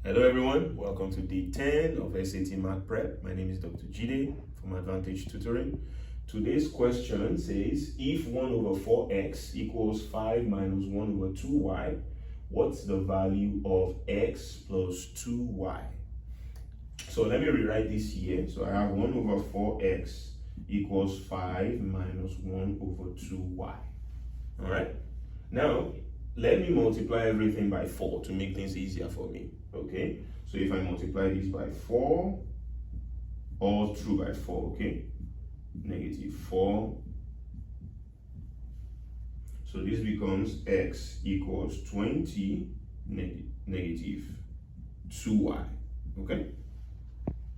Hello everyone, welcome to day 10 of SAT Math Prep. My name is Dr. Jide from Advantage Tutoring. Today's question says, if 1 over 4x equals 5 minus 1 over 2y, what's the value of x plus 2y? So let me rewrite this here. So I have 1 over 4x equals 5 minus 1 over 2y. All right? Now, let me multiply everything by 4 to make things easier for me. Okay? So if I multiply this by 4, all through by 4, okay? Negative 4. So this becomes x equals 20 negative 2y. Okay?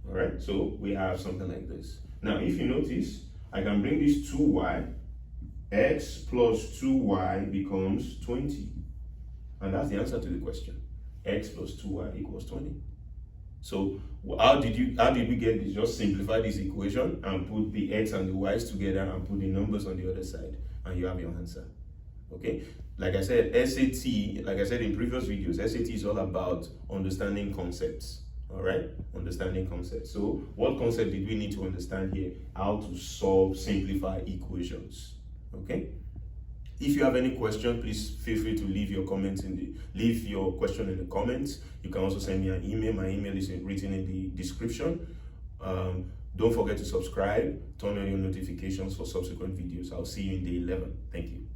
All right? So we have something like this. Now, if you notice, I can bring this 2y. X plus 2y becomes 20. And that's the answer to the question. X plus 2y equals 20. So how did we get this? Just simplify this equation and put the x and the y's together and put the numbers on the other side, and you have your answer. Okay? Like I said, SAT, like I said in previous videos, SAT is all about understanding concepts. All right? Understanding concepts. So what concept did we need to understand here? How to solve, simplify equations. Okay? If you have any question, please feel free to leave your question in the comments. You can also send me an email. My email is written in the description. Don't forget to subscribe, turn on your notifications for subsequent videos. I'll see you in day 11. Thank you.